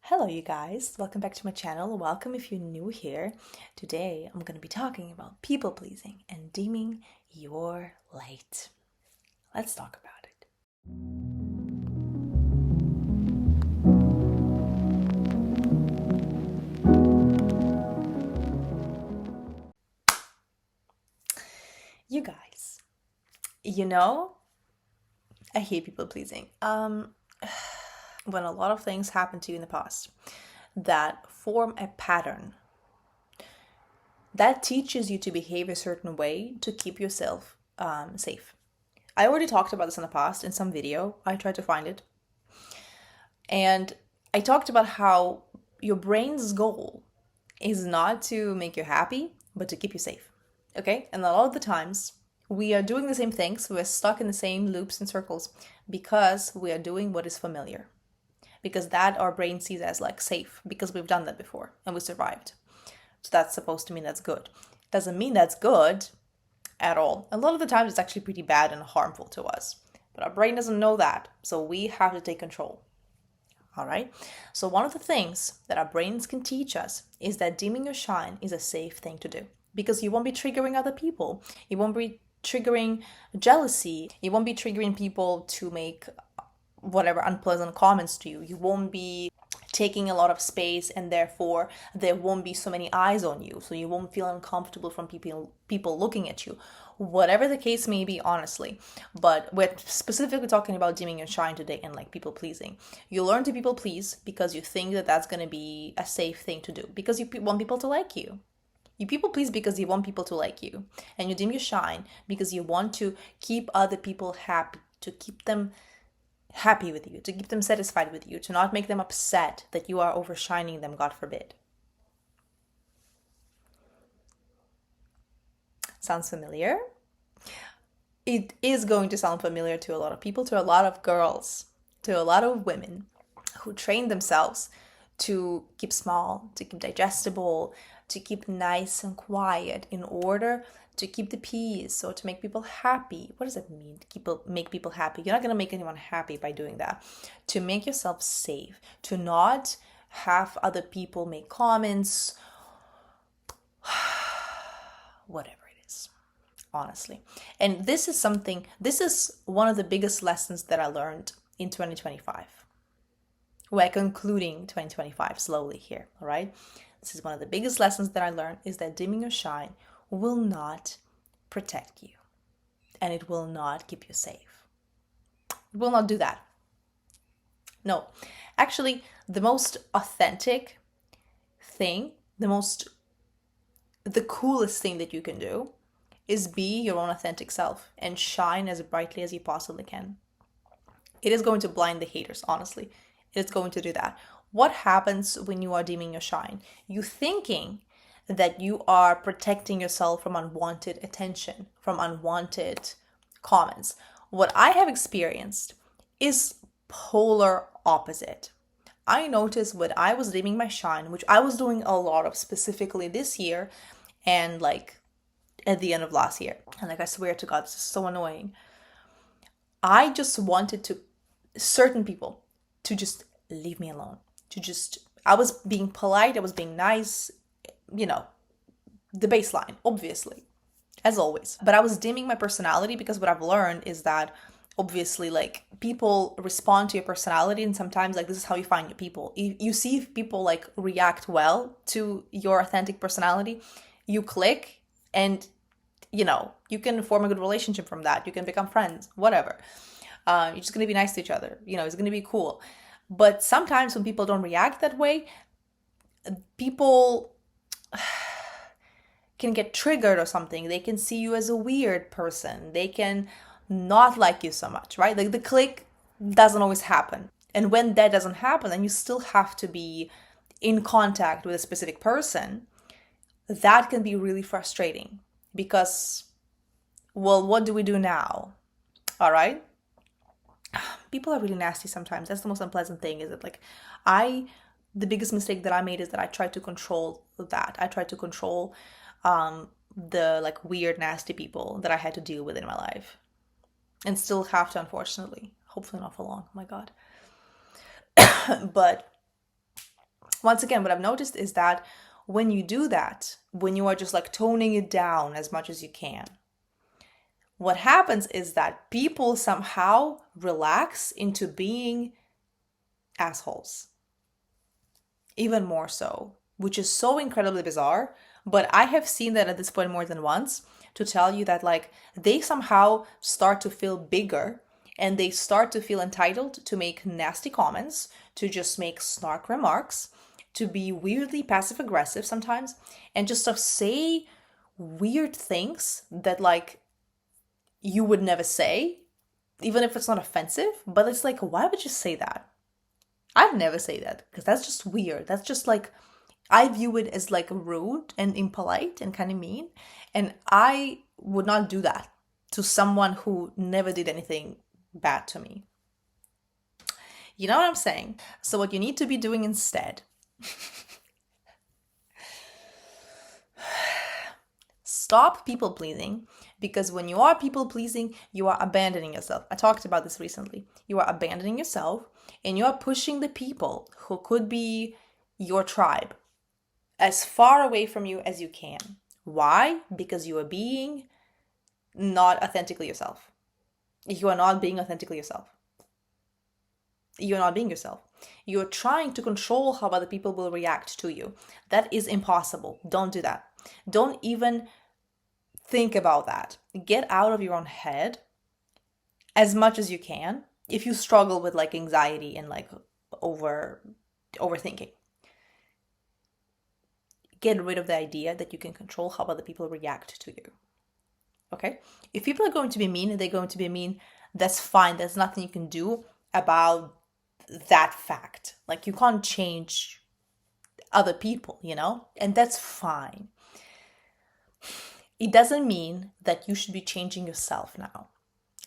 Hello, you guys. Welcome back to my channel. Welcome if you're new here. Today, I'm going to be talking about people pleasing and dimming your light. Let's talk about it. You guys, I hate people pleasing. When a lot of things happen to you in the past that form a pattern that teaches you to behave a certain way to keep yourself safe. I already talked about this in the past in some video. I tried to find it. And I talked about how your brain's goal is not to make you happy, but to keep you safe. Okay? And a lot of the times we are doing the same things. We're stuck in the same loops and circles because we are doing what is familiar. Because that our brain sees as like safe because we've done that before and we survived. So that's supposed to mean that's good. Doesn't mean that's good at all. A lot of the times it's actually pretty bad and harmful to us. But our brain doesn't know that. So we have to take control. All right. So one of the things that our brains can teach us is that dimming your shine is a safe thing to do because you won't be triggering other people. You won't be triggering jealousy. You won't be triggering people to make whatever unpleasant comments to you. You won't be taking a lot of space and therefore there won't be so many eyes on you. So you won't feel uncomfortable from people looking at you. Whatever the case may be, honestly. But we're specifically talking about dimming your shine today and like people pleasing. You learn to people please because you think that that's going to be a safe thing to do because you want people to like you. You people please because you want people to like you. And you dim your shine because you want to keep other people happy, to keep them happy with you, to keep them satisfied with you, to not make them upset that you are overshining them, God forbid. Sounds familiar? It is going to sound familiar to a lot of people, to a lot of girls, to a lot of women who train themselves to keep small, to keep digestible, to keep nice and quiet in order to keep the peace or to make people happy. What does it mean to make people happy? You're not going to make anyone happy by doing that. To make yourself safe, to not have other people make comments, whatever it is, honestly. And this is one of the biggest lessons that I learned in 2025. We're concluding 2025 slowly here, all right? This is one of the biggest lessons that I learned is that dimming your shine will not protect you and it will not keep you safe. It will not do that. No, actually, the most authentic thing, the coolest thing that you can do is be your own authentic self and shine as brightly as you possibly can. It is going to blind the haters, honestly. It is going to do that. What happens when you are dimming your shine? You thinking that you are protecting yourself from unwanted attention, from unwanted comments. What I have experienced is polar opposite. I noticed when I was dimming my shine, which I was doing a lot of specifically this year and like at the end of last year. And like I swear to God, this is so annoying. I just wanted to certain people to just leave me alone. I was being polite, I was being nice, the baseline, obviously, as always. But I was dimming my personality because what I've learned is that obviously like people respond to your personality and sometimes like this is how you find your people. You see if people like react well to your authentic personality, you click and you can form a good relationship from that. You can become friends, whatever. You're just going to be nice to each other. It's going to be cool. But sometimes when people don't react that way, people can get triggered or something. They can see you as a weird person. They can not like you so much, right? Like the click doesn't always happen. And when that doesn't happen, then you still have to be in contact with a specific person. That can be really frustrating because, well, what do we do now? All right? People are really nasty sometimes. That's the most unpleasant thing, is it? Like, the biggest mistake that I made is that I tried to control that. I tried to control the like weird, nasty people that I had to deal with in my life. And still have to, unfortunately. Hopefully not for long. Oh my God. But Once again, what I've noticed is that when you do that, when you are just like toning it down as much as you can, what happens is that people somehow relax into being assholes. Even more so, which is so incredibly bizarre. But I have seen that at this point more than once to tell you that like they somehow start to feel bigger and they start to feel entitled to make nasty comments, to just make snark remarks, to be weirdly passive aggressive sometimes, and just to say weird things that like you would never say, even if it's not offensive. But it's like, why would you say that? I'd never say that because that's just weird. That's just like, I view it as like rude and impolite and kind of mean. And I would not do that to someone who never did anything bad to me. You know what I'm saying? So what you need to be doing instead, stop people pleasing, because when you are people pleasing, you are abandoning yourself. I talked about this recently. You are abandoning yourself and you are pushing the people who could be your tribe as far away from you as you can. Why? Because you are being not authentically yourself. You are not being authentically yourself. You're not being yourself. You're trying to control how other people will react to you. That is impossible. Don't do that. Don't even think about that. Get out of your own head as much as you can if you struggle with like anxiety and like overthinking. Get rid of the idea that you can control how other people react to you. Okay? If people are going to be mean, they're going to be mean. That's fine. There's nothing you can do about that fact. Like, you can't change other people, you know? And that's fine. It doesn't mean that you should be changing yourself now.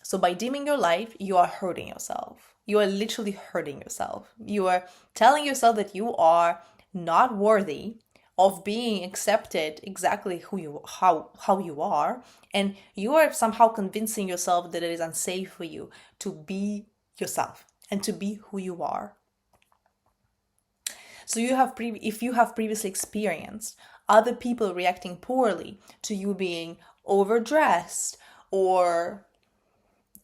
So by dimming your light, you are hurting yourself. You are literally hurting yourself. You are telling yourself that you are not worthy of being accepted exactly how you are, and you are somehow convincing yourself that it is unsafe for you to be yourself and to be who you are. So if you have previously experienced other people reacting poorly to you being overdressed or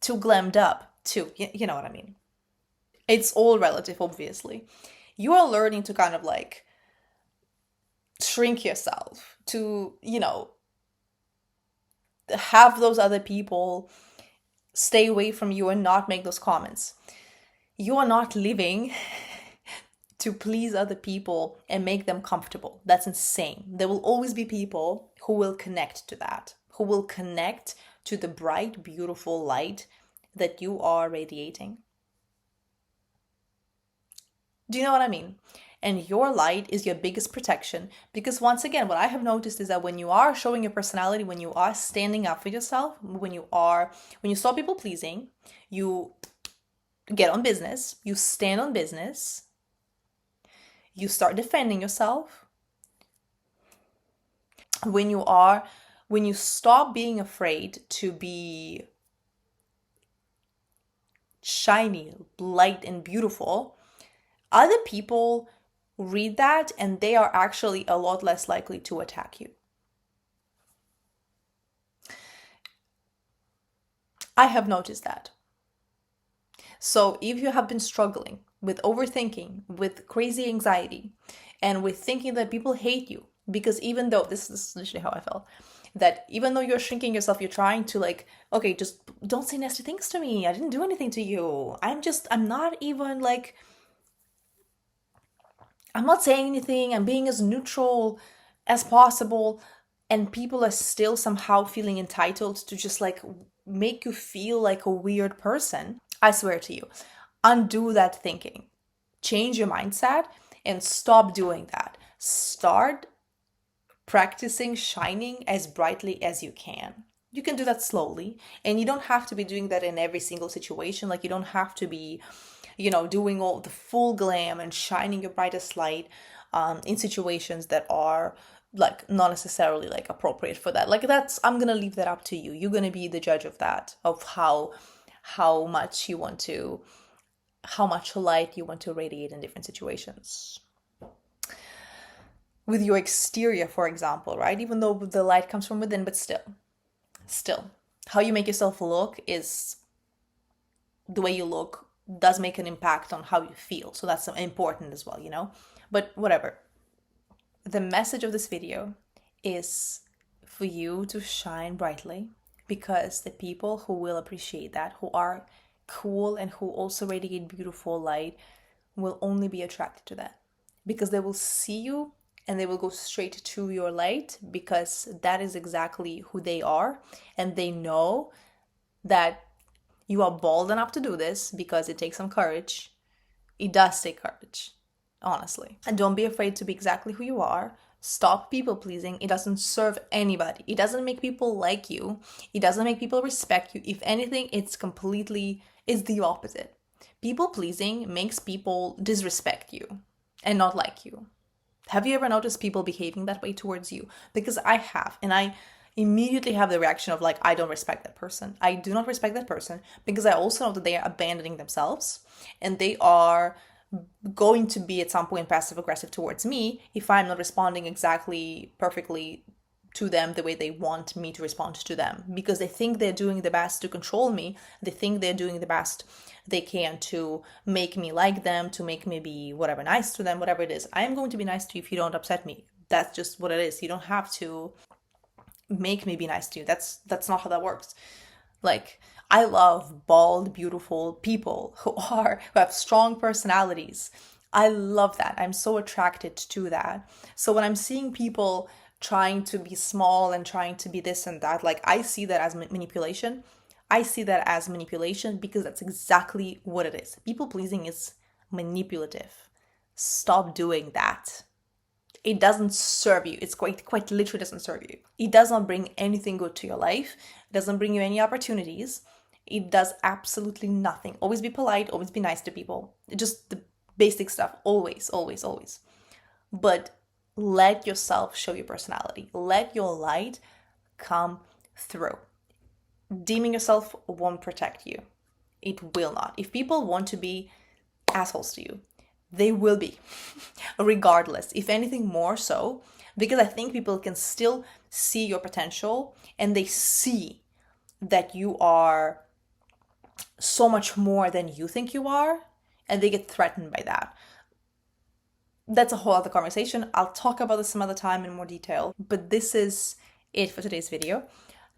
too glammed up, you know what I mean? It's all relative, obviously. You are learning to kind of like shrink yourself to, you know, have those other people stay away from you and not make those comments. You are not living to please other people and make them comfortable. That's insane. There will always be people who will connect to that, who will connect to the bright, beautiful light that you are radiating. Do you know what I mean? And your light is your biggest protection, because once again, what I have noticed is that when you are showing your personality, when you are standing up for yourself, when you stop people pleasing, you get on business, you stand on business, you start defending yourself. When you stop being afraid to be shiny, light, and beautiful, other people read that and they are actually a lot less likely to attack you. I have noticed that. So if you have been struggling with overthinking, with crazy anxiety, and with thinking that people hate you, because even though, this is literally how I felt, that even though you're shrinking yourself, you're trying to like, okay, just don't say nasty things to me. I didn't do anything to you. I'm not even like, I'm not saying anything. I'm being as neutral as possible. And people are still somehow feeling entitled to just like make you feel like a weird person. I swear to you, undo that thinking. Change your mindset and stop doing that. Start practicing shining as brightly as you can. You can do that slowly, and you don't have to be doing that in every single situation. Like, you don't have to be, doing all the full glam and shining your brightest light in situations that are like not necessarily like appropriate for that. Like, I'm gonna leave that up to you. You're gonna be the judge of that, of how much light you want to radiate in different situations. with your exterior, for example, right? Even though the light comes from within, but still, how you make yourself look is the way you look does make an impact on how you feel. So that's important as well, you know? But whatever. The message of this video is for you to shine brightly, because the people who will appreciate that, who are cool and who also radiate beautiful light, will only be attracted to that, because they will see you and they will go straight to your light, because that is exactly who they are. And they know that you are bold enough to do this, because it takes some courage. It does take courage, honestly. And don't be afraid to be exactly who you are. Stop people pleasing. It doesn't serve anybody. It doesn't make people like you. It doesn't make people respect you. If anything, it's the opposite. People pleasing makes people disrespect you and not like you. Have you ever noticed people behaving that way towards you? Because I have, and I immediately have the reaction of like, I don't respect that person. I do not respect that person, because I also know that they are abandoning themselves, and they are going to be at some point passive aggressive towards me if I'm not responding exactly perfectly to them the way they want me to respond to them, because they think they're doing the best to control me. They think they're doing the best they can to make me like them, to make me be whatever, nice to them, whatever it is. I am going to be nice to you if you don't upset me. That's just what it is. You don't have to make me be nice to you. That's not how that works. Like, I love bald, beautiful people who have strong personalities. I love that. I'm so attracted to that. So when I'm seeing people trying to be small and trying to be this and that, like, I see that as manipulation. I see that as manipulation, because that's exactly what it is. People pleasing is manipulative. Stop doing that. It doesn't serve you. It's quite literally doesn't serve you. It does not bring anything good to your life. It doesn't bring you any opportunities. It does absolutely nothing. Always be polite, always be nice to people. Just the basic stuff. Always, always, always. But let yourself show your personality. Let your light come through. Deeming yourself won't protect you. It will not. If people want to be assholes to you, they will be, regardless. If anything, more so, because I think people can still see your potential, and they see that you are so much more than you think you are, and they get threatened by that. That's a whole other conversation. I'll talk about this some other time in more detail, but this is it for today's video.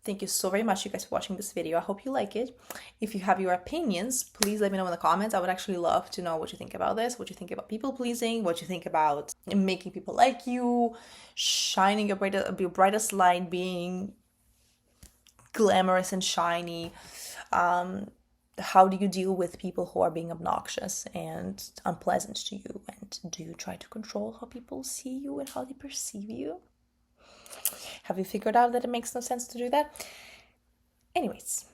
Thank you so very much, you guys, for watching this video. I hope you like it. If you have your opinions, please let me know in the comments. I would actually love to know what you think about this, what you think about people pleasing, what you think about making people like you, shining your brightest light, being glamorous and shiny. How do you deal with people who are being obnoxious and unpleasant to you? And do you try to control how people see you and how they perceive you? Have you figured out that it makes no sense to do that? Anyways,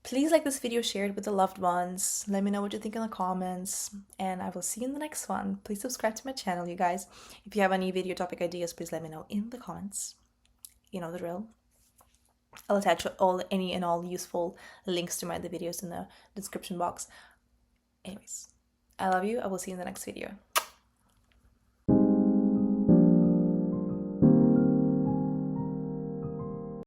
please like this video, share it with the loved ones. Let me know what you think in the comments, and I will see you in the next one. Please subscribe to my channel, you guys. If you have any video topic ideas, please let me know in the comments. You know the drill. I'll attach any and all useful links to my other videos in the description box. Anyways, I love you. I will see you in the next video.